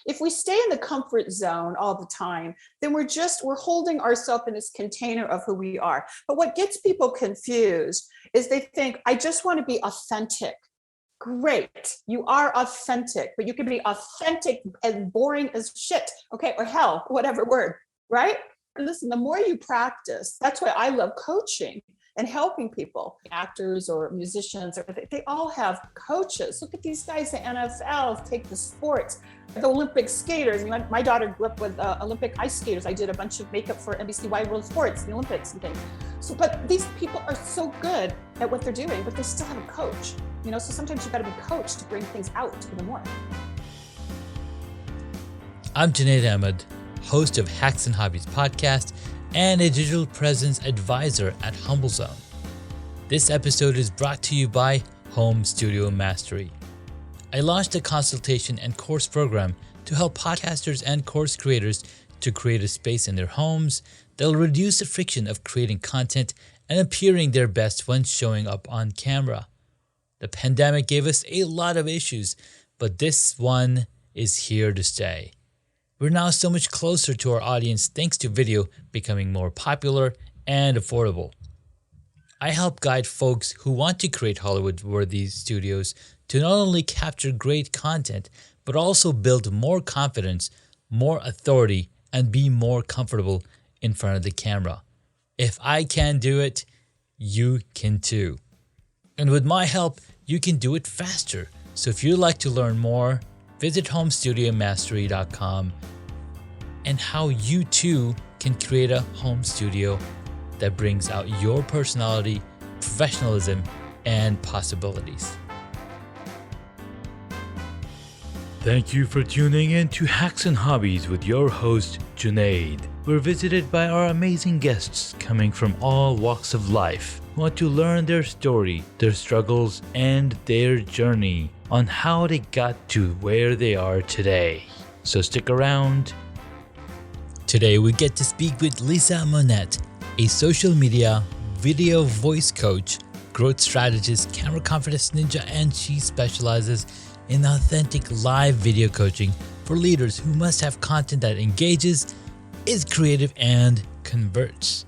If we stay in the comfort zone all the time, then we're holding ourselves in this container of who we are. But what gets people confused is they think, I just want to be authentic. Great, you are authentic, but you can be authentic and boring as shit, okay, or hell, whatever word, right? And listen, the more you practice, that's why I love coaching and helping people, actors or musicians, or they all have coaches. Look at these guys, the NFL, take the sports, the Olympic skaters. My daughter grew up with Olympic ice skaters. I did a bunch of makeup for NBC Wide World Sports, the Olympics and things. So, but these people are so good at what they're doing, but they still have a coach. So sometimes you've got to be coached to bring things out even more. I'm Junaid Ahmed, host of Hacks and Hobbies podcast and a digital presence advisor at Humble Zone. This episode is brought to you by Home Studio Mastery. I launched a consultation and course program to help podcasters and course creators to create a space in their homes that'll reduce the friction of creating content and appearing their best when showing up on camera. The pandemic gave us a lot of issues, but this one is here to stay. We're now so much closer to our audience thanks to video becoming more popular and affordable. I help guide folks who want to create Hollywood-worthy studios to not only capture great content, but also build more confidence, more authority, and be more comfortable in front of the camera. If I can do it, you can too. And with my help, you can do it faster. So if you'd like to learn more, visit homestudiomastery.com and how you too can create a home studio that brings out your personality, professionalism, and possibilities. Thank you for tuning in to Hacks and Hobbies with your host, Junaid. We're visited by our amazing guests coming from all walks of life who want to learn their story, their struggles, and their journey on how they got to where they are today. So stick around. Today we get to speak with Lisa Monette, a social media, video voice coach, growth strategist, camera confidence ninja, and she specializes in authentic live video coaching for leaders who must have content that engages, is creative, and converts.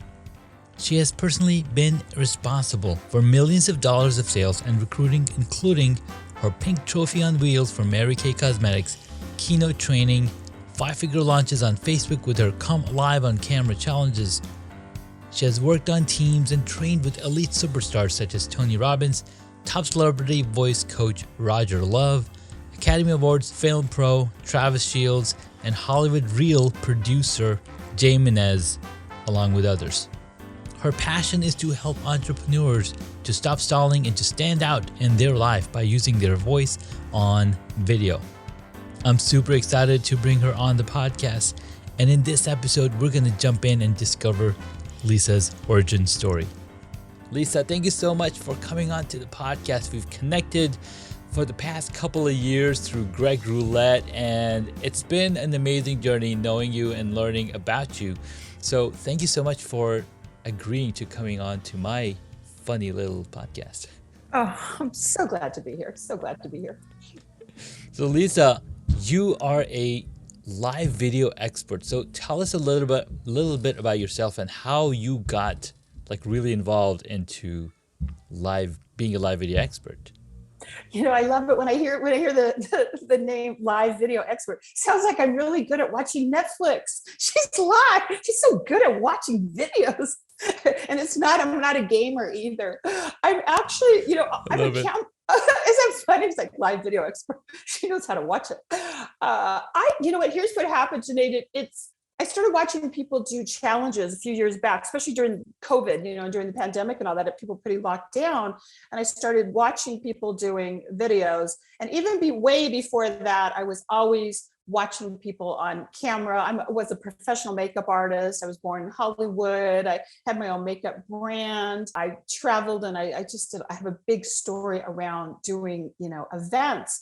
She has personally been responsible for millions of dollars of sales and recruiting, including her pink trophy on wheels for Mary Kay Cosmetics, keynote training, 5-figure launches on Facebook with her Come Live on Camera challenges. She has worked on teams and trained with elite superstars such as Tony Robbins, top celebrity voice coach Roger Love, Academy Awards film pro Travis Shields, and Hollywood Reel producer Jay Menez, along with others. Her passion is to help entrepreneurs to stop stalling and to stand out in their life by using their voice on video. I'm super excited to bring her on the podcast, and in this episode, we're going to jump in and discover Lisa's origin story. Lisa, thank you so much for coming on to the podcast. We've connected for the past couple of years through Greg Roulette, and it's been an amazing journey knowing you and learning about you. So thank you so much for agreeing to coming on to my funny little podcast. Oh, I'm so glad to be here. So glad to be here. So Lisa, you are a live video expert. So tell us a little bit about yourself and how you got really involved into being a live video expert. I love it when I hear the name live video expert. Sounds like I'm really good at watching Netflix. She's live. She's so good at watching videos. And I'm not a gamer either. I'm actually, I'm a Isn't that funny? It's like live video expert. She knows how to watch it. Here's what happened, Junaid. I started watching people do challenges a few years back, especially during COVID, during the pandemic and all that, people pretty locked down. And I started watching people doing videos. And even way before that, I was always watching people on camera. I was a professional makeup artist. I was born in Hollywood. I had my own makeup brand. I traveled, and I have a big story around doing, events.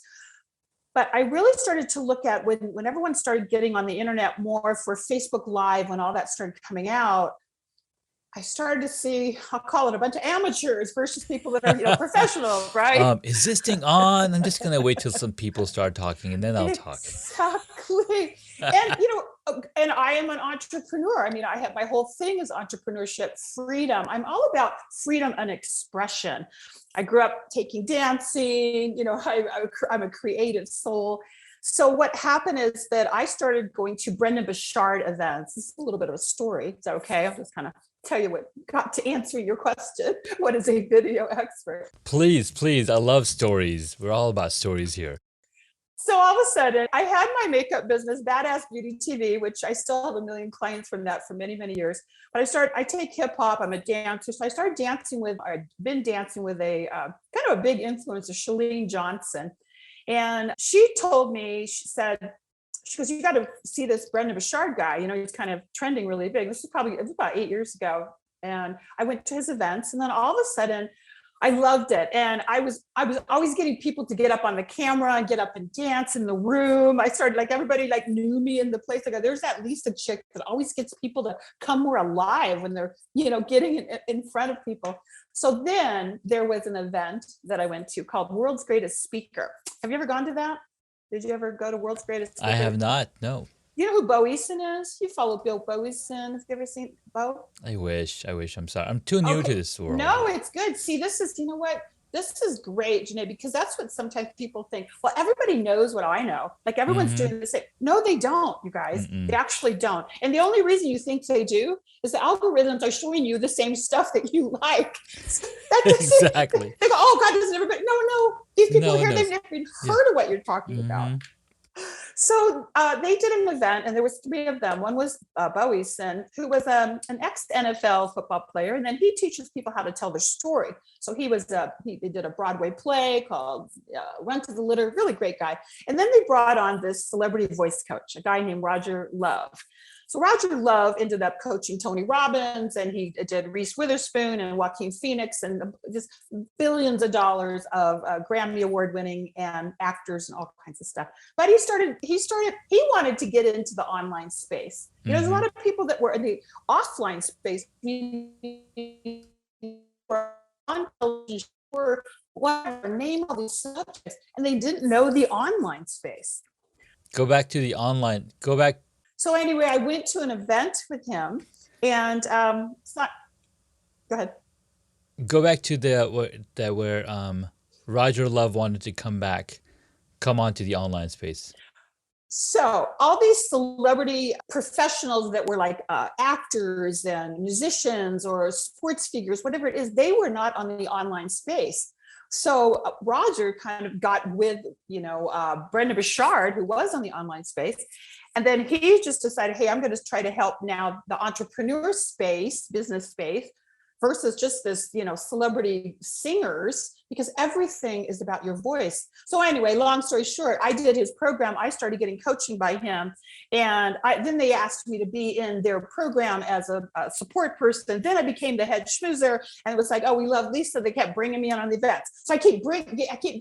But I really started to look at when everyone started getting on the internet more for Facebook Live, when all that started coming out, I started to see, I'll call it a bunch of amateurs versus people that are, professional, right? Is this thing on? I'm just gonna wait till some people start talking and then I'll talk. Exactly. And, and I am an entrepreneur. I mean, I have my whole thing is entrepreneurship, freedom. I'm all about freedom and expression. I grew up taking dancing, I'm a creative soul. So what happened is that I started going to Brendon Burchard events. This is a little bit of a story. Is that okay? I'll just kind of tell you what got to answer your question. What is a video expert? Please. I love stories. We're all about stories here. So all of a sudden, I had my makeup business, Badass Beauty TV, which I still have a million clients from that for many, many years. But I take hip hop. I'm a dancer. So I've been dancing with a kind of a big influencer, Shalene Johnson. And she told me, she goes, you got to see this Brendon Burchard guy. He's kind of trending really big. It was about 8 years ago. And I went to his events, and then all of a sudden I loved it. And I was always getting people to get up on the camera and get up and dance in the room. I started everybody knew me in the place. There's that Lisa chick that always gets people to come more alive when they're, getting in front of people. So then there was an event that I went to called World's Greatest Speaker. Have you ever gone to that? Did you ever go to World's Greatest Speaker? I have not, no. You know who Bo Eason is? You follow Bill Bo Eason. Have you ever seen Bo? I wish. I'm sorry. I'm too new to this world. No, it's good. See, this is, this is great, Janae, because that's what sometimes people think. Well, everybody knows what I know. Everyone's doing the same. No, they don't, you guys. They actually don't. And the only reason you think they do is the algorithms are showing you the same stuff that you like. Exactly. They go, oh God, doesn't everybody? No. These people here, they've never even heard of what you're talking about. So they did an event, and there was 3 of them. One was Bo Eason, who was an ex-NFL football player, and then he teaches people how to tell their story. So he did a Broadway play called Run to the Litter, really great guy. And then they brought on this celebrity voice coach, a guy named Roger Love. So Roger Love ended up coaching Tony Robbins, and he did Reese Witherspoon and Joaquin Phoenix, and just billions of dollars of Grammy Award winning and actors and all kinds of stuff. But he wanted to get into the online space. There's a lot of people that were in the offline space, on television, whatever, name all these subjects, and they didn't know the online space. Go back to the online. So anyway, I went to an event with him, and go ahead. Go back to where Roger Love wanted to come onto the online space. So all these celebrity professionals that were actors and musicians or sports figures, whatever it is, they were not on the online space. So Roger kind of got with, Brendon Burchard, who was on the online space. And then he just decided, hey, I'm going to try to help now the entrepreneur space, business space, versus just this, celebrity singers, because everything is about your voice. So anyway, long story short, I did his program. I started getting coaching by him. And then they asked me to be in their program as a support person. Then I became the head schmoozer, and it was like, oh, we love Lisa. They kept bringing me on the events. So I keep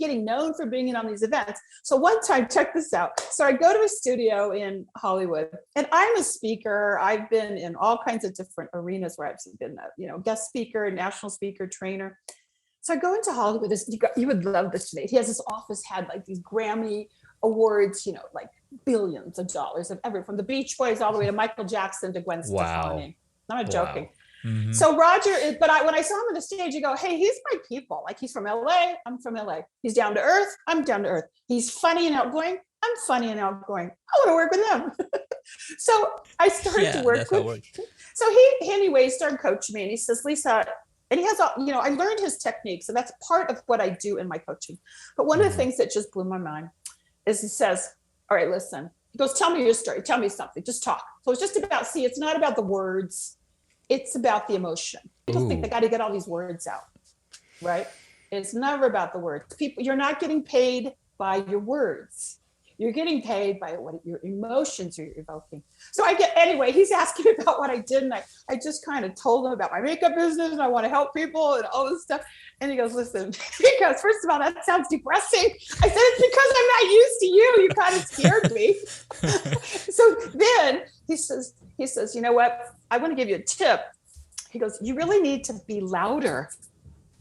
getting known for being on these events. So one time, check this out. So I go to a studio in Hollywood, and I'm a speaker. I've been in all kinds of different arenas where I've been, guest speaker, national speaker, trainer. So I go into Hollywood. You would love this today. He has this office, had these Grammy awards, billions of dollars of from the Beach Boys all the way to Michael Jackson to Gwen Stefani. I'm not joking. Mm-hmm. So Roger when I saw him on the stage, you go, hey, he's my people. He's from LA. I'm from LA. He's down to earth. I'm down to earth. He's funny and outgoing. I'm funny and outgoing. I want to work with him. So I started to work with him. So he started coaching me, and he says, Lisa, and he has, I learned his techniques, and that's part of what I do in my coaching. But one of the things that just blew my mind is he says, all right, listen, he goes, tell me your story. Tell me something. Just talk. So it's just about, it's not about the words. It's about the emotion. People think they got to get all these words out, right? It's never about the words. You're not getting paid by your words. You're getting paid by what your emotions are evoking. So anyway, he's asking me about what I did. And I just kind of told him about my makeup business, and I want to help people and all this stuff. And he goes, listen, because first of all, that sounds depressing. I said, it's because I'm not used to you. You kind of scared me. So then he says, you know what? I want to give you a tip. He goes, you really need to be louder.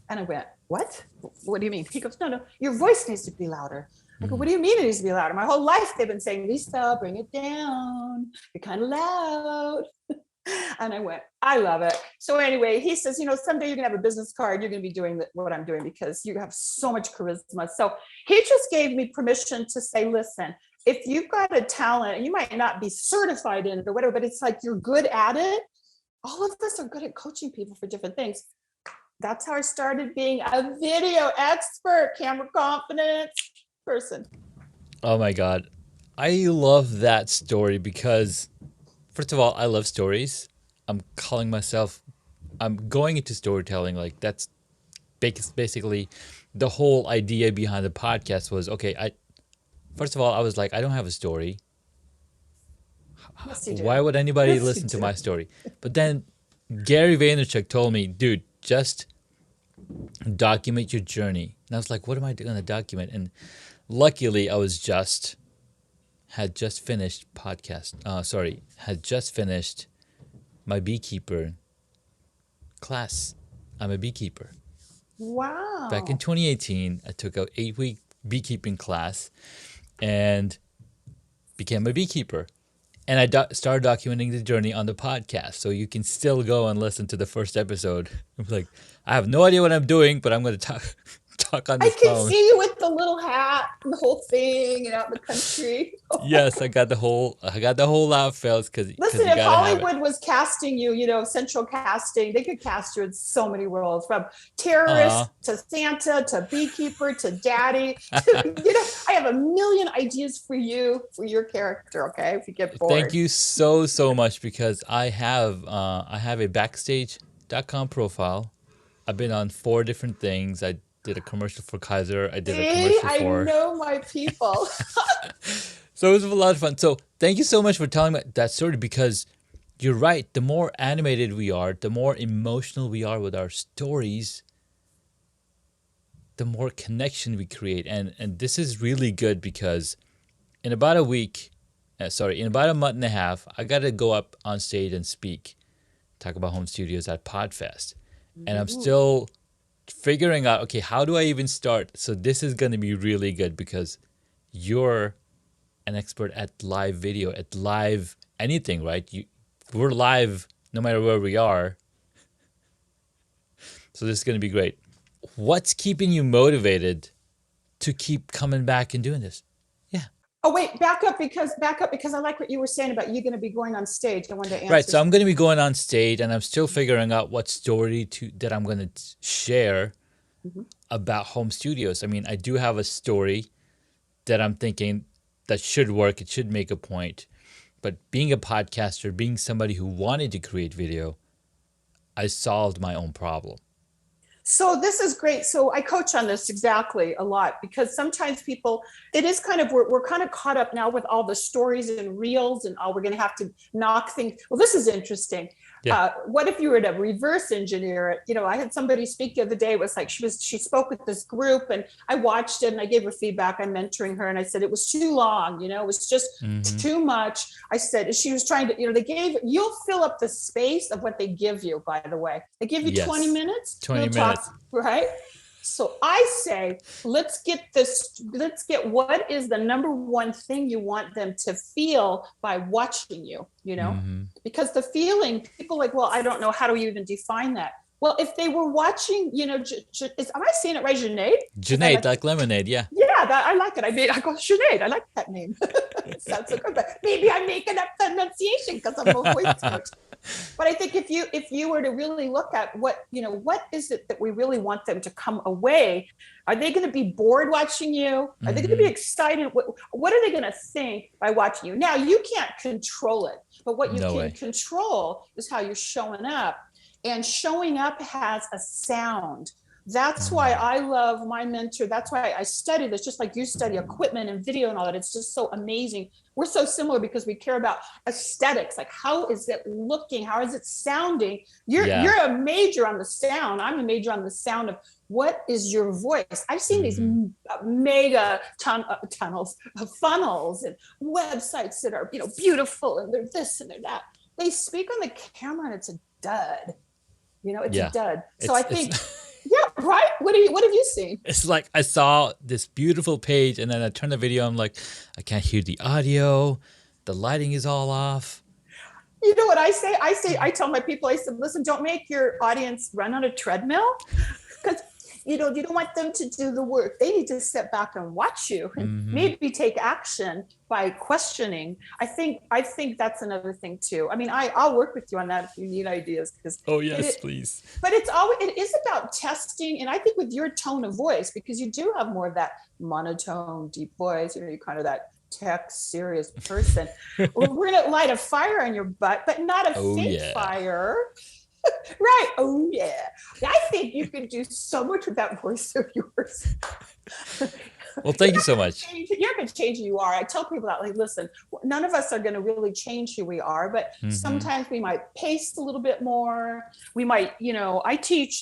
And I went, what? What do you mean? He goes, no, your voice needs to be louder. I go, what do you mean it needs to be louder? My whole life they've been saying, Lisa, bring it down. You're kind of loud. And I went, I love it. So anyway, he says, someday you're gonna have a business card. You're gonna be doing what I'm doing because you have so much charisma. So he just gave me permission to say, listen, if you've got a talent, and you might not be certified in it or whatever, but it's like you're good at it. All of us are good at coaching people for different things. That's how I started being a video expert, camera confidence person. Oh my God. I love that story because, first of all, I love stories. I'm going into storytelling. Like that's basically the whole idea behind the podcast was, okay, first of all, I was like, I don't have a story. Yes, you do. Why would anybody listen to my story? But then Gary Vaynerchuk told me, dude, just document your journey. And I was like, what am I going to document? And luckily, I had just finished my beekeeper class. I'm a beekeeper. Wow. Back in 2018, I took an 8-week beekeeping class and became a beekeeper. And I started documenting the journey on the podcast. So you can still go and listen to the first episode. I'm like, I have no idea what I'm doing, but I'm going to talk on this phone. I can see you with the little hat and the whole thing and out in the country. Yes, I got the whole outfit because Listen, if Hollywood was casting you, central casting, they could cast you in so many roles, from terrorist to Santa to beekeeper to daddy. I have a million ideas for you, for your character. Okay, if you get bored. Thank you so much, because I have a backstage.com profile. I've been on 4 different things. I did a commercial for Kaiser. I did a commercial for... I know my people. So it was a lot of fun. So thank you so much for telling me that story, because you're right. The more animated we are, the more emotional we are with our stories, the more connection we create. And this is really good because in about a month and a half, I got to go up on stage and talk about home studios at PodFest. And I'm still figuring out, okay, how do I even start? So this is going to be really good because you're an expert at live video, at live anything, right? We're live no matter where we are. So this is going to be great. What's keeping you motivated to keep coming back and doing this? Yeah. Oh, wait, back up because I like what you were saying about you going to be going on stage. I wanted to answer. Right, so I'm going to be going on stage and I'm still figuring out what story that I'm going to share about home studios. I mean, I do have a story that I'm thinking that should work. It should make a point. But being a podcaster, being somebody who wanted to create video, I solved my own problem. So this is great. So I coach on this exactly a lot, because sometimes people, it is kind of, we're kind of caught up now with all the stories and reels and we're going to have to knock things. Well, this is interesting. Yeah. What if you were to reverse engineer it? I had somebody speak the other day. It was like she spoke with this group and I watched it and I gave her feedback. I'm mentoring her and I said it was too long. It was just too much. I said she was trying to. You'll fill up the space of what they give you. By the way, they give you 20 minutes. 20 minutes, right? So I say, let's get what is the number one thing you want them to feel by watching you, because the feeling, people like, well, I don't know. How do you even define that? Well, if they were watching, am I saying it right? Junaid, like lemonade. Yeah. Yeah, I like it. I go, Junaid. I like that name. It sounds so good, but maybe I'm making up the enunciation because I'm a voice coach. But I think if you were to really look at what is it that we really want them to come away? Are they going to be bored watching you? Are they going to be excited? What are they going to think by watching you? Now, you can't control it, but what you can control is how you're showing up. And showing up has a sound. That's why I love my mentor. That's why I study this, just like you study equipment and video and all that. It's just so amazing. We're so similar because we care about aesthetics. Like, how is it looking? How is it sounding? You're a major on the sound. I'm a major on the sound of what is your voice. I've seen these mega tunnels, funnels, and websites that are beautiful, and they're this and they're that. They speak on the camera and it's a dud. It's Yeah. a dud. So I think, It's yeah, right. What have you seen? it's like I saw this beautiful page and then I turn the video. I'm like, I can't hear the audio. The lighting is all off. You know what I say? I tell my people, I said, listen, don't make your audience run on a treadmill, because you don't want them to do the work. They need to step back and watch you and maybe take action by questioning. I think that's another thing too. I mean, I'll work with you on that if you need ideas, because Oh yes, please. but it is about testing. And I think with your tone of voice, because you do have more of that monotone, deep voice, you're kind of that tech serious person. We're gonna light a fire on your butt, but not a fake fire. Right. Oh yeah. I think you can do so much with that voice of yours. Well, thank you so much. You're going to change who you are. I tell people that, like, listen, none of us are going to really change who we are, but sometimes we might pace a little bit more. We might, I teach,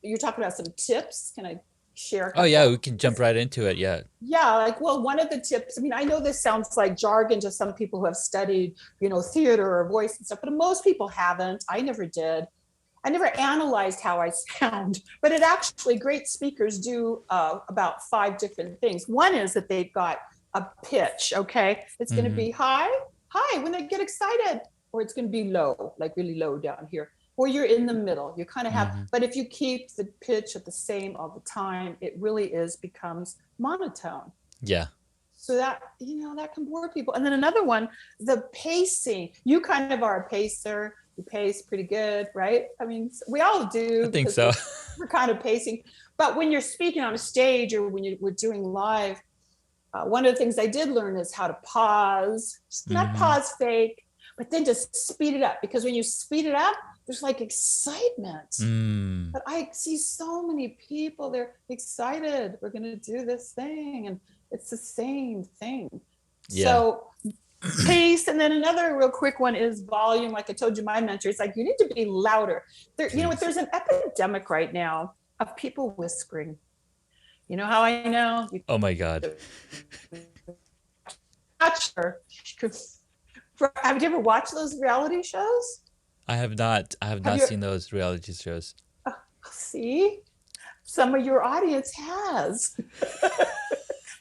you're talking about some tips. Can I share? Oh yeah, we can jump right into it. Yeah. Yeah. Like, well, one of the tips, I mean, I know this sounds like jargon to some people who have studied, theater or voice and stuff, but most people haven't. I never did. I never analyzed how I sound, but great speakers do about 5 different things. One is that they've got a pitch, okay? It's going to be high when they get excited, or it's going to be low, like really low down here, or you're in the middle. You kind of have, but if you keep the pitch at the same all the time, it really becomes monotone. Yeah. So that, that can bore people. And then another one, the pacing. You kind of are a pacer. You pace pretty good, right? I mean, we all do. I think so. We're kind of pacing. But when you're speaking on a stage or when we're doing live, one of the things I did learn is how to pause, not pause fake, but then just speed it up. Because when you speed it up, there's like excitement. But I see so many people, they're excited. We're going to do this thing. And it's the same thing. Yeah. So pace. And then another real quick one is volume. Like I told you, my mentor, it's like, you need to be louder. There's an epidemic right now of people whispering. You know how I know? Oh my God. Have you ever watched those reality shows? I have not seen those reality shows. See, some of your audience has.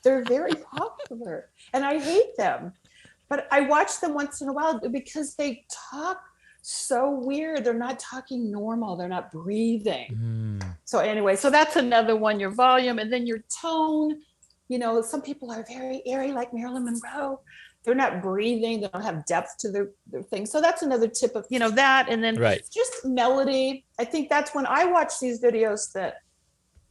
They're very popular and I hate them. But I watch them once in a while because they talk so weird. They're not talking normal. They're not breathing. So anyway, so that's another one, your volume. And then your tone. Some people are very airy, like Marilyn Monroe. They're not breathing. They don't have depth to their thing. So that's another tip of, that. And then just melody. I think that's when I watch these videos that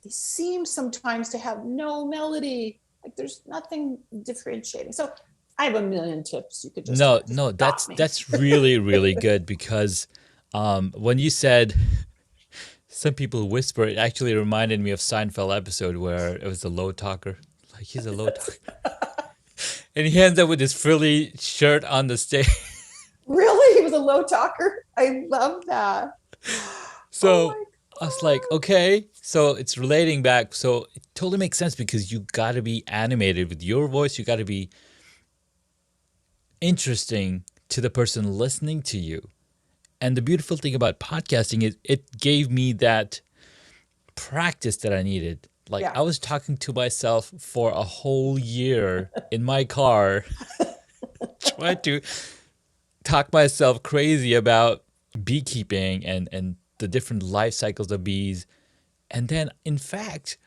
they seem sometimes to have no melody. Like there's nothing differentiating. So I have a million tips. You could just no. That's really really good, because when you said some people whisper, it actually reminded me of Seinfeld episode where it was the low talker. Like he's a low talker, and he ends up with his frilly shirt on the stage. Really, he was a low talker. I love that. So I was like, okay, so it's relating back. So it totally makes sense, because you got to be animated with your voice. You got to be interesting to the person listening to you. And the beautiful thing about podcasting is it gave me that practice that I needed. Like I was talking to myself for a whole year in my car, trying to talk myself crazy about beekeeping and the different life cycles of bees. And then, in fact,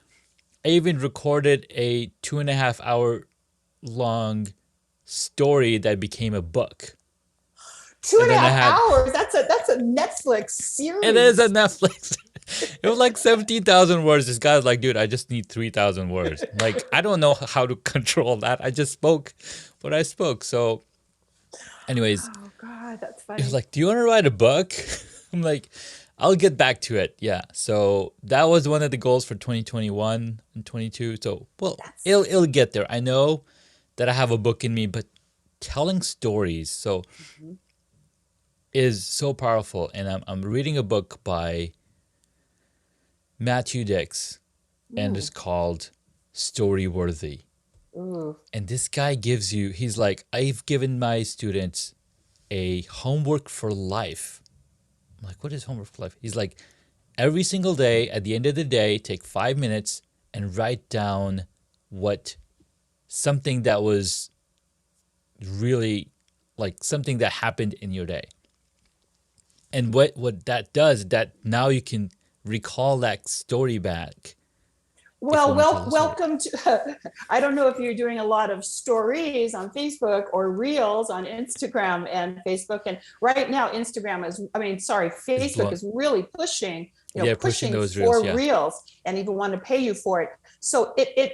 I even recorded a 2.5 hour long story that became a book. 2.5 hours. That's a Netflix series. It is a Netflix. It was like 17,000 words. This guy's like, dude, I just need 3,000 words. Like, I don't know how to control that. I just spoke what I spoke. So, anyways. Oh God, that's funny. He was like, do you want to write a book? I'm like, I'll get back to it. Yeah. So that was one of the goals for 2021 and 22. So, well, it'll get there. I know that I have a book in me, but telling stories is so powerful. And I'm reading a book by Matthew Dix, and it's called Storyworthy. And this guy he's like, I've given my students a homework for life. I'm like, what is homework for life? He's like, every single day, at the end of the day, take 5 minutes and write down something that was really like something that happened in your day. And what that does, that now you can recall that story back. Well, welcome to, I don't know if you're doing a lot of stories on Facebook or reels on Instagram and Facebook. And right now, Facebook is really pushing, pushing those for reels, reels and even want to pay you for it. So it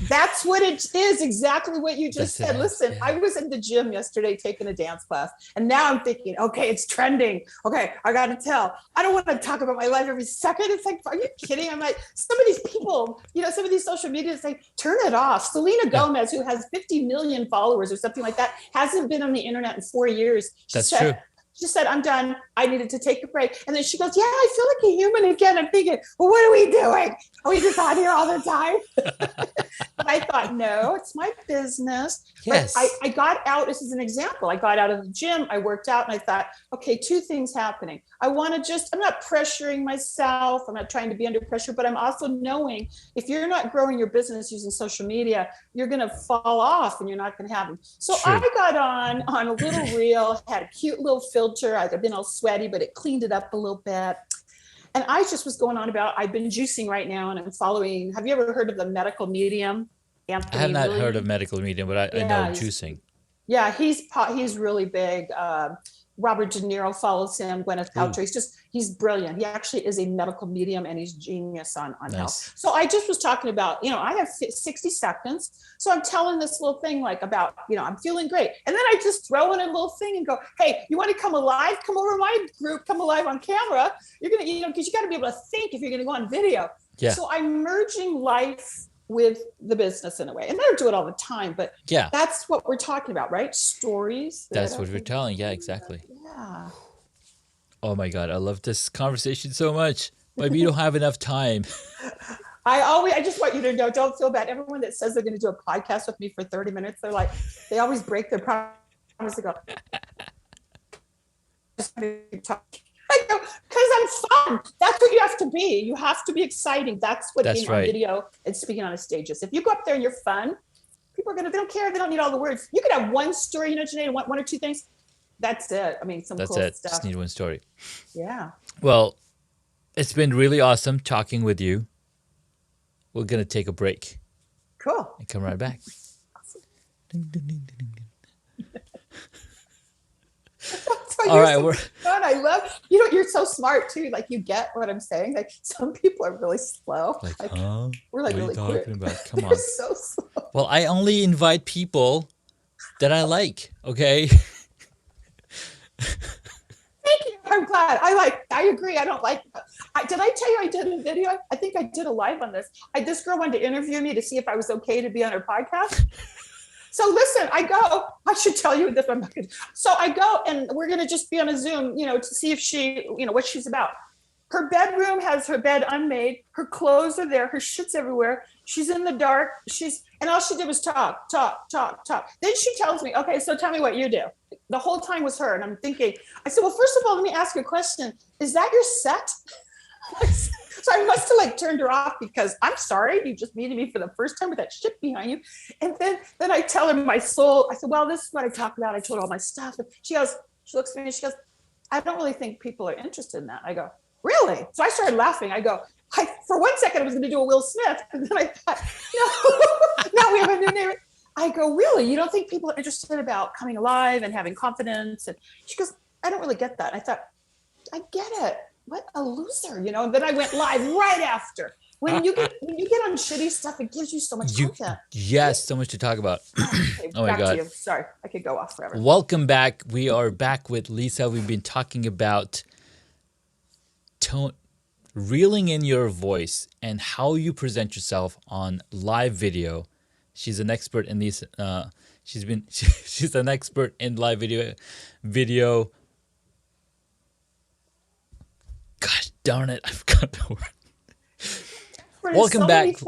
that's what it is, exactly what you just said. Listen, I was in the gym yesterday taking a dance class, and now I'm thinking, okay, it's trending. Okay, I got to tell. I don't want to talk about my life every second. It's like, are you kidding? I'm like, some of these people, some of these social media say, turn it off. Selena Gomez, who has 50 million followers or something like that, hasn't been on the internet in 4 years. That's true. She said, I'm done. I needed to take a break. And then she goes, yeah, I feel like a human again. I'm thinking, well, what are we doing? Are we just on here all the time? But I thought, no, it's my business. Yes. But I got out. This is an example. I got out of the gym. I worked out and I thought, okay, 2 things happening. I'm not pressuring myself. I'm not trying to be under pressure, but I'm also knowing if you're not growing your business using social media, you're going to fall off and you're not going to have them. So True. I got on a little reel, had a cute little filter. I've been all sweaty, but it cleaned it up a little bit. And I just was going on about, I've been juicing right now and I'm following, have you ever heard of the medical medium? Anthony I have not Williams? heard of medical medium, but I know juicing. Yeah, he's really big. Robert De Niro follows him, Gwyneth Paltrow. He's brilliant. He actually is a medical medium and he's genius on health. So I just was talking about, I have 60 seconds. So I'm telling this little thing about, I'm feeling great. And then I just throw in a little thing and go, hey, you want to come alive? Come over to my group, come alive on camera. You're going to, because you got to be able to think if you're going to go on video. Yeah. So I'm merging life with the business in a way. And they don't do it all the time, but that's what we're talking about, right? Stories. That's what we're telling. Yeah, exactly. Yeah. Oh my God. I love this conversation so much, but we don't have enough time. I just want you to know, don't feel bad. Everyone that says they're going to do a podcast with me for 30 minutes, they always break their promise to go. Because I'm fun. That's what you have to be. You have to be exciting. That's what being on video and speaking on a stage is. If you go up there and you're fun, people are they don't care. They don't need all the words. You could have one story, Janae, one or two things. That's it. I mean, that's cool it. stuff. Just need one story. Yeah. Well, it's been really awesome talking with you. We're going to take a break. Cool. And come right back. Awesome. Ding, ding, ding, ding, ding. All right, we're fun. I love you're so smart too. Like you get what I'm saying. Like some people are really slow. We're like really quick. Come on. So slow. Well, I only invite people that I like. Okay. Thank you. I'm glad. I agree. I don't like. Did I tell you I did a video? I think I did a live on this. This girl wanted to interview me to see if I was okay to be on her podcast. So listen, I should tell you this one. So I go and we're going to just be on a Zoom, to see if she, what she's about. Her bedroom has her bed unmade. Her clothes are there. Her shit's everywhere. She's in the dark. And all she did was talk. Then she tells me, okay, so tell me what you do. The whole time was her. And I'm thinking, I said, well, first of all, let me ask you a question. Is that your set? So I must have turned her off because I'm sorry, you just meeted me for the first time with that shit behind you. And then I tell her my soul. I said, well, this is what I talk about. I told her all my stuff. And she looks at me and she goes, I don't really think people are interested in that. I go, really? So I started laughing. I go, for 1 second I was going to do a Will Smith. And then I thought, no, now we have a new name. I go, really? You don't think people are interested about coming alive and having confidence? And she goes, I don't really get that. And I thought, I get it. What a loser, And then I went live right after. When you get on shitty stuff, it gives you so much content. Yes, so much to talk about. Okay, oh my God. To you. Sorry, I could go off forever. Welcome back. We are back with Lisa. We've been talking about reeling in your voice and how you present yourself on live video. She's an expert in these. She's an expert in live video. Gosh darn it, I forgot the word. Welcome back.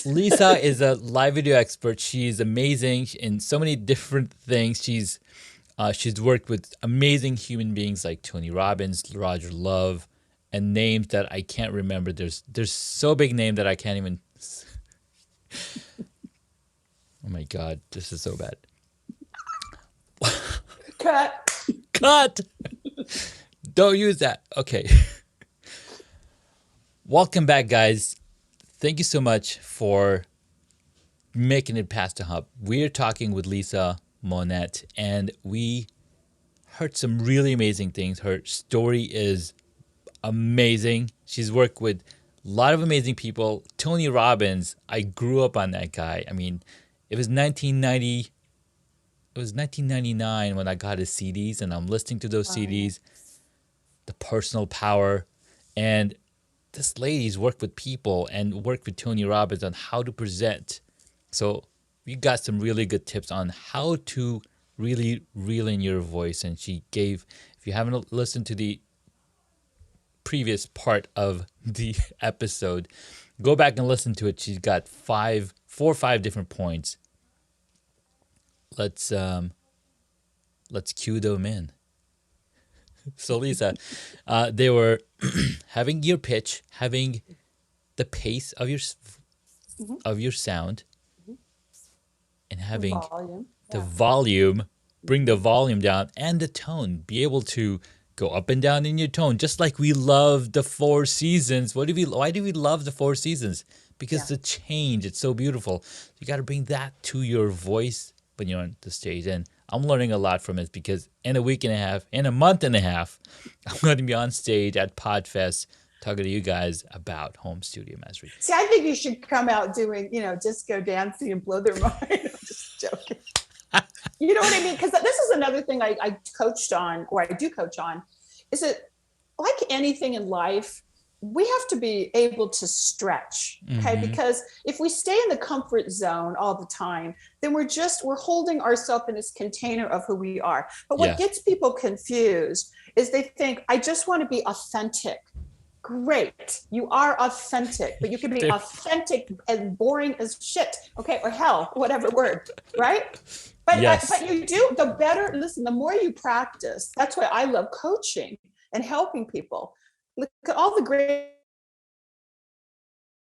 Lisa is a live video expert. She's amazing in so many different things. She's worked with amazing human beings like Tony Robbins, Roger Love, and names that I can't remember. There's so big name that I can't even. Oh my God, this is so bad. Cut. Don't use that. Okay. Welcome back, guys. Thank you so much for making it past the hub. We're talking with Lisa Monette, and we heard some really amazing things. Her story is amazing. She's worked with a lot of amazing people. Tony Robbins, I grew up on that guy. I mean, it was 1999 when I got his CDs, and I'm listening to those CDs, The Personal Power. And this lady's worked with people and worked with Tony Robbins on how to present. So we got some really good tips on how to really reel in your voice. And she gave, if you haven't listened to the previous part of the episode, go back and listen to it. She's got 4 or 5 different points. Let's cue them in. So Lisa, they were having your pitch, having the pace of your sound, and having the volume, bring the volume down, and the tone. Be able to go up and down in your tone, just like we love the 4 seasons. Why do we love the 4 seasons? Because the change, it's so beautiful. You got to bring that to your voice when you're on the stage. And I'm learning a lot from it, because in a month and a half, I'm going to be on stage at Podfest talking to you guys about home studio mastery. See, I think you should come out doing, disco dancing and blow their mind. I'm just joking. You know what I mean? Because this is another thing I coached on, or I do coach on, is that like anything in life, we have to be able to stretch, okay? Mm-hmm. Because if we stay in the comfort zone all the time, then we're holding ourselves in this container of who we are. But what gets people confused is they think, I just want to be authentic. Great, you are authentic, but you can be authentic and boring as shit, okay, or hell, whatever word, right? But you do, the more you practice, that's why I love coaching and helping people. Look at all the great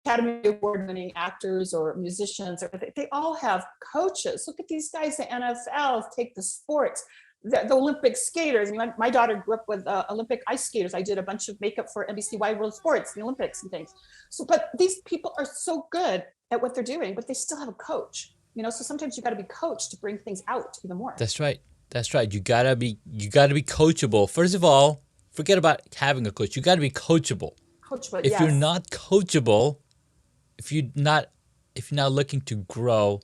Academy Award-winning actors or musicians, or they all have coaches. Look at these guys, the NFL, take the sports, the Olympic skaters. I mean, my daughter grew up with Olympic ice skaters. I did a bunch of makeup for NBC Wide World Sports, the Olympics and things. So, but these people are so good at what they're doing, but they still have a coach. So sometimes you got to be coached to bring things out even more. That's right. You gotta be coachable. First of all, forget about having a coach. You got to be coachable. If you're not coachable, if you're not looking to grow,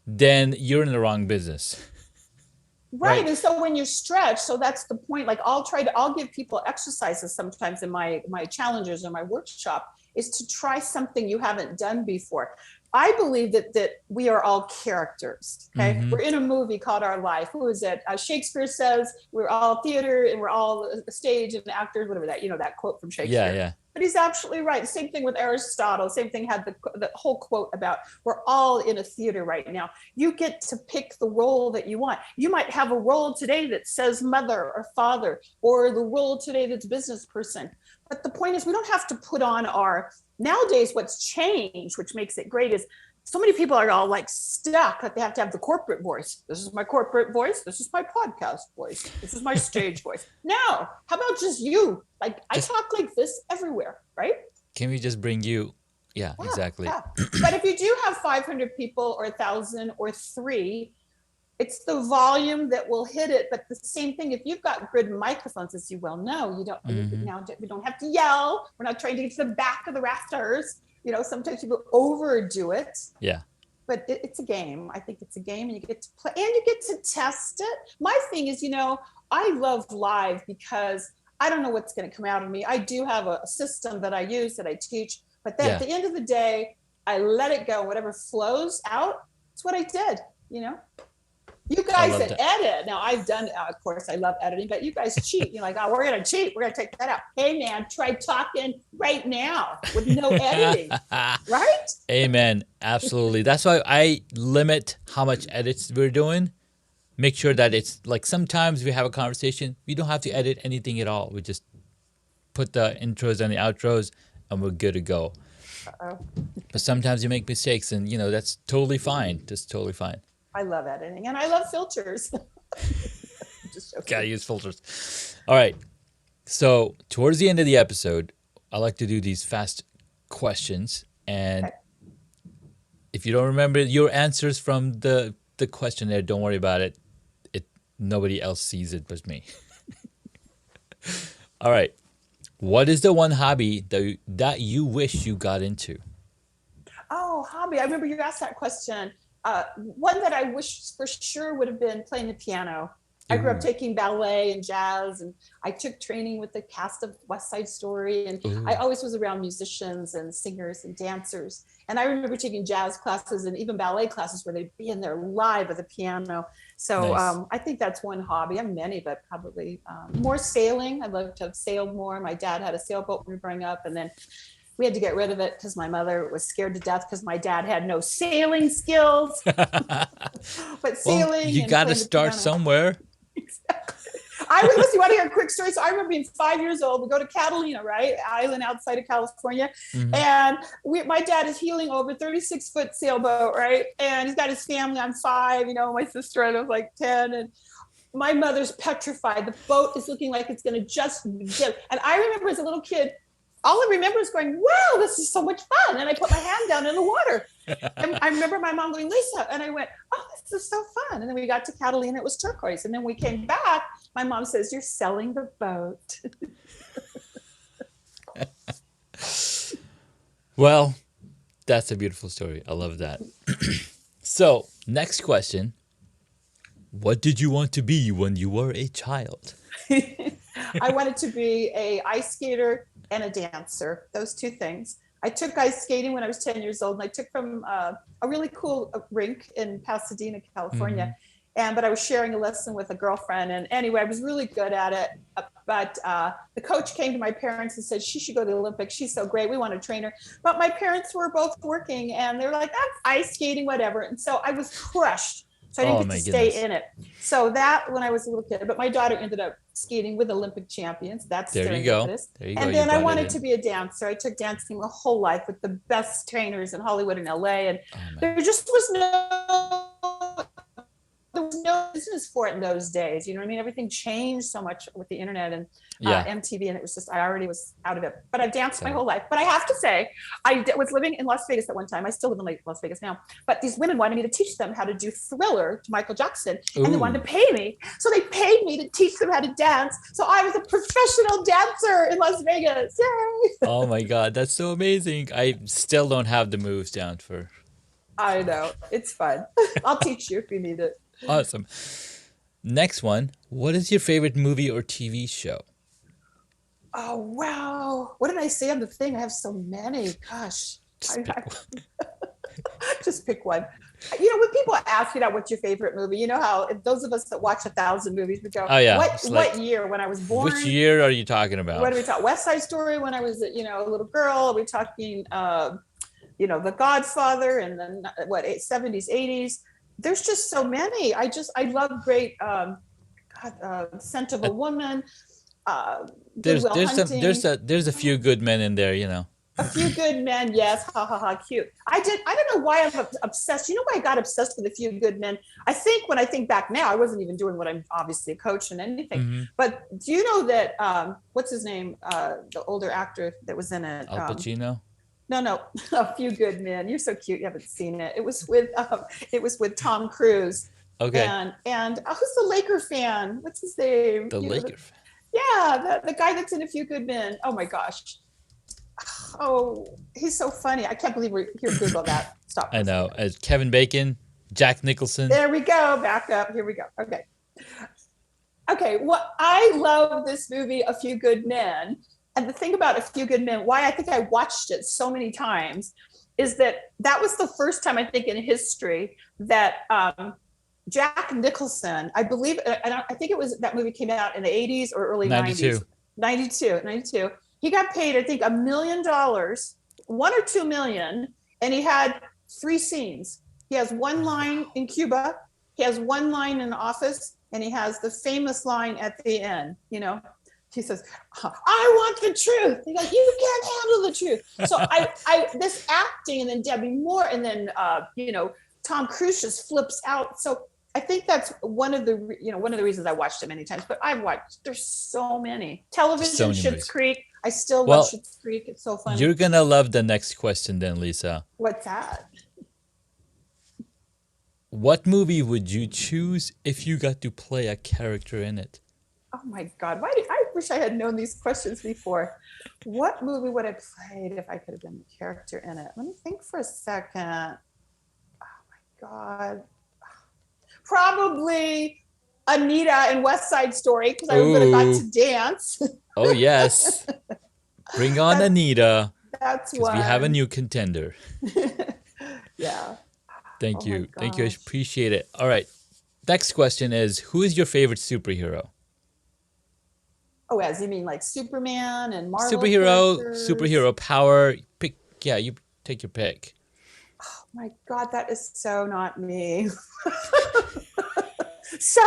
then you're in the wrong business. Right. And so when you stretch, so that's the point. Like I'll give people exercises sometimes in my challenges or my workshop, is to try something you haven't done before. I believe that we are all characters. Okay, mm-hmm. We're in a movie called Our Life. Who is it? Shakespeare says we're all theater and we're all stage and actors. Whatever that quote from Shakespeare. Yeah. But he's absolutely right. Same thing with Aristotle. Same thing had the whole quote about we're all in a theater right now. You get to pick the role that you want. You might have a role today that says mother or father, or the role today that's business person. But the point is, we don't have to put on nowadays what's changed, which makes it great, is so many people are all like stuck that they have to have the corporate voice. This is my corporate voice. This is my podcast voice. This is my stage voice. No, how about just you? Like I talk like this everywhere, right? Can we just bring you? Yeah, exactly. Yeah. But if you do have 500 people or 1,000 or 3, it's the volume that will hit it. But the same thing, if you've got good microphones, as you well know, we don't have to yell. We're not trying to get to the back of the rafters. Sometimes people overdo it. Yeah. But it's a game. I think it's a game, and you get to play and you get to test it. My thing is, I love live because I don't know what's going to come out of me. I do have a system that I use, that I teach, but then at the end of the day, I let it go. Whatever flows out, it's what I did, You guys that edit. Now I've done, of course, I love editing, but you guys cheat. You're like, oh, we're going to cheat. We're going to take that out. Hey man, try talking right now with no editing, right? Amen. Absolutely. That's why I limit how much edits we're doing. Make sure that it's like, sometimes we have a conversation, we don't have to edit anything at all. We just put the intros and the outros, and we're good to go. Uh-oh. But sometimes you make mistakes, and that's totally fine. Just totally fine. I love editing, and I love filters. Just joking. Gotta use filters. All right. So towards the end of the episode, I like to do these fast questions, and Okay. if you don't remember your answers from the questionnaire, don't worry about it. Nobody else sees it but me. All right. What is the one hobby that you wish you got into? Oh, hobby. I remember you asked that question. One that I wish for sure would have been playing the piano. I grew up taking ballet and jazz, and I took training with the cast of West Side Story. And I always was around musicians and singers and dancers. And I remember taking jazz classes and even ballet classes where they'd be in there live with the piano. So Nice. I think that's one hobby. I have many, but probably more sailing. I'd love to have sailed more. My dad had a sailboat when we were growing up, and then we had to get rid of it because my mother was scared to death because my dad had no sailing skills. But sailing. Well, you and got to playing the start piano. somewhere. Exactly. Listen, you want to hear a quick story? So I remember being 5 years old. We go to Catalina, right? Island outside of California. Mhm. And my dad is heeling over 36-foot sailboat, right? And he's got his family. I'm 5, my sister, I was like 10. And my mother's petrified. The boat is looking like it's going to just dip. And I remember as a little kid, all I remember is going, wow, this is so much fun. And I put my hand down in the water. And I remember my mom going, Lisa. And I went, oh, this is so fun. And then we got to Catalina, it was turquoise. And then we came back. My mom says, you're selling the boat. Well, that's a beautiful story. I love that. So, next question. What did you want to be when you were a child? I wanted to be an ice skater and a dancer, those two things. I took ice skating when I was 10 years old, and I took from a really cool rink in Pasadena, California. But I was sharing a lesson with a girlfriend. And anyway, I was really good at it. But the coach came to my parents and said, she should go to the Olympics. She's so great. We want to train her. But my parents were both working, and they're like, that's ice skating, whatever. And so I was crushed. So I didn't get to stay in it. So that when I was a little kid, but my daughter ended up skating with Olympic champions. That's there you go. There you go. And then I wanted to be a dancer. I took dancing my whole life with the best trainers in Hollywood and LA. And there just was no business for it in those days. You know what I mean? Everything changed so much with the internet and MTV, and it was just, I already was out of it. But I've danced my whole life. But I have to say, I was living in Las Vegas at one time. I still live in Las Vegas now. But these women wanted me to teach them how to do Thriller to Michael Jackson. And they wanted to pay me. So they paid me to teach them how to dance. So I was a professional dancer in Las Vegas. Yay! Oh my God, that's so amazing. I still don't have the moves down for. I know. It's fun. I'll teach you if you need it. Awesome. Next one. What is your favorite movie or TV show? Oh, wow. What did I say on the thing? I have so many. Gosh. Just pick one. When people ask you what's your favorite movie, you know how those of us that watch 1,000 movies would go, oh, yeah. What year when I was born? Which year are you talking about? What are we talking? West Side Story when I was, a little girl? Are we talking, The Godfather and then 70s, 80s? There's just so many. I love great Scent of a Woman. There's Hunting. there's a few good men in there, A Few Good Men, yes, ha ha ha, cute. I don't know why I'm obsessed. You know why I got obsessed with A Few Good Men? I think when I think back now, I wasn't even doing what I'm obviously a coach and anything. Mm-hmm. But do you know that what's his name? The older actor that was in it. Al Pacino? No, A Few Good Men. You're so cute. You haven't seen it. It was with Tom Cruise. Okay. And who's the Laker fan? What's his name? The Laker fan. Yeah, the guy that's in A Few Good Men. Oh my gosh. Oh, he's so funny. I can't believe we're here. Google that. Stop. I know. As Kevin Bacon, Jack Nicholson. There we go. Back up. Here we go. Okay. Well, I love this movie, A Few Good Men. And the thing about A Few Good Men, why I think I watched it so many times, is that was the first time I think in history that Jack Nicholson, I believe, I think it was that movie came out in the 80s or early 90s. 92. He got paid, I think, $1 million, $1 or $2 million, and he had 3 scenes. He has one line in Cuba, he has one line in the office, and he has the famous line at the end, He says, I want the truth. He goes, you can't handle the truth. So I this acting, and then Debbie Moore, and then Tom Cruise just flips out. So I think that's one of the reasons I watched it many times. But there's so many. Television, Schitt's Creek. I still love Schitt's Creek. It's so funny. You're gonna love the next question then, Lisa. What's that? What movie would you choose if you got to play a character in it? Oh my God. I wish I had known these questions before. What movie would I played if I could have been the character in it? Let me think for a second. Oh my God. Probably Anita in West Side Story, because I would have got to dance. Oh, yes. Bring on Anita. That's why. We have a new contender. Yeah. Thank you. Thank you. I appreciate it. All right. Next question is, who is your favorite superhero? Oh, as you mean like Superman and Marvel characters? Superhero power. Pick. Yeah, you take your pick. Oh my God, that is so not me. So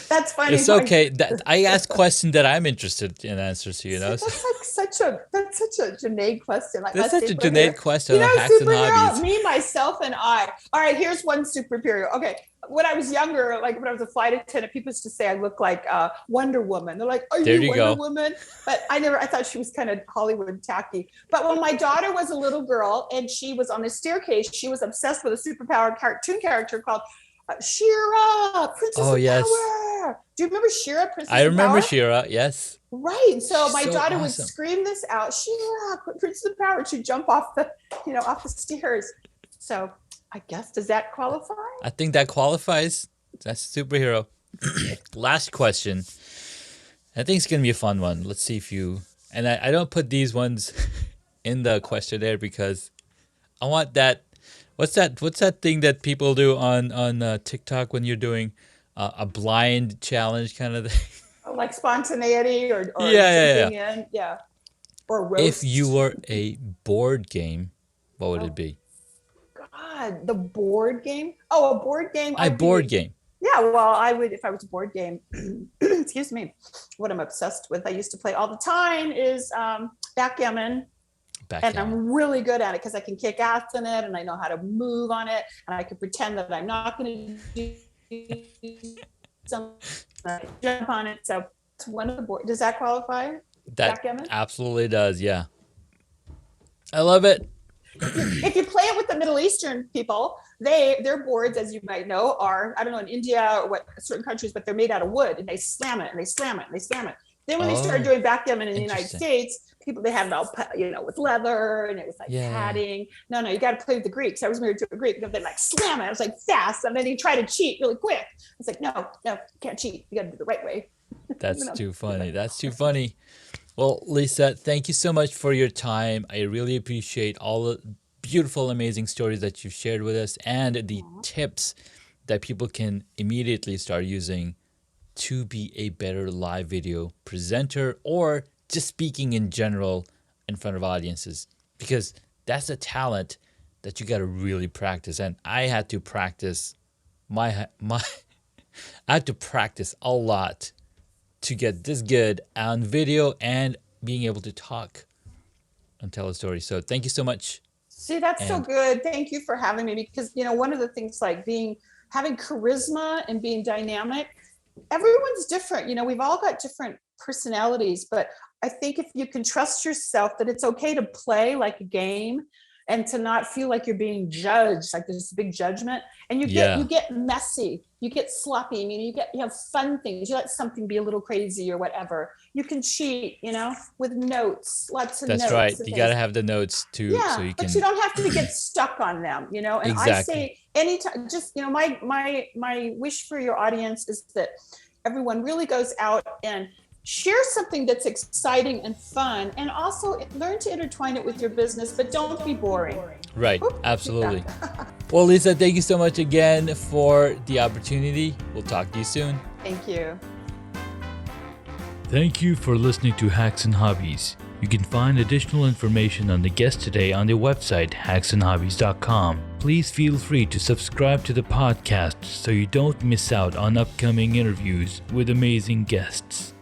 that's funny. It's okay. I ask questions that I'm interested in answers to, That's such a Junaid question. Like, that's such a Junaid question. Superhero, me, myself, and I. All right, here's one superhero. Okay. When I was younger, like when I was a flight attendant, people used to say I look like Wonder Woman. They're like, "Are you Wonder Woman?" But I thought she was kind of Hollywood tacky. But when my daughter was a little girl and she was on the staircase, she was obsessed with a superpowered cartoon character called She-Ra, Princess of Power. Do you remember She-Ra, Princess of Power? I remember She-Ra, yes. Right. So my daughter would scream this out, She-Ra, Princess of Power. She'd jump off the stairs. So I guess, does that qualify? I think that qualifies. That's a superhero. Last question. I think it's going to be a fun one. Let's see if you... And I don't put these ones in the questionnaire because I want that... What's that thing that people do on TikTok when you're doing a blind challenge kind of thing? Like spontaneity or yeah. Or roast. If you were a board game, what would it be? God, the board game? Oh, a board game? Game. Yeah, well, I would, if I was a board game, excuse me, what I'm obsessed with, I used to play all the time is backgammon. And I'm really good at it because I can kick ass in it and I know how to move on it and I can pretend that I'm not going to do something, jump on it. So it's one of the boards. Does that qualify? That absolutely does, yeah. I love it. If you play it with the Middle Eastern people, their boards, as you might know, are, I don't know, in India or what certain countries, but they're made out of wood and they slam it and they slam it and they slam it. Then when they started doing backgammon in the United States, they had it all, with leather and it was like padding. No, you got to play with the Greeks. I was married to a Greek. They like slam it. I was like fast. And then he tried to cheat really quick. It's like, no, you can't cheat. You got to do it the right way. That's too funny. That's too funny. Well, Lisa, thank you so much for your time. I really appreciate all the beautiful, amazing stories that you've shared with us and the tips that people can immediately start using to be a better live video presenter or just speaking in general in front of audiences, because that's a talent that you got to really practice. And I had to practice I had to practice a lot to get this good on video and being able to talk and tell a story. So thank you so much. See, that's so good. Thank you for having me, because one of the things like having charisma and being dynamic, everyone's different. We've all got different personalities, but I think if you can trust yourself that it's okay to play like a game and to not feel like you're being judged, like there's this big judgment, and you get messy, you get sloppy. you have fun things. You let something be a little crazy or whatever. You can cheat, with notes, lots of notes. That's right. You got to have the notes too. Yeah, so you but you don't have to get stuck on them, And exactly. I say anytime, just, my wish for your audience is that everyone really goes out and share something that's exciting and fun, and also learn to intertwine it with your business, but don't be boring. Right. Absolutely. Well, Lisa, thank you so much again for the opportunity. We'll talk to you soon. Thank you. Thank you for listening to Hacks and Hobbies. You can find additional information on the guest today on their website, hacksandhobbies.com. Please feel free to subscribe to the podcast so you don't miss out on upcoming interviews with amazing guests.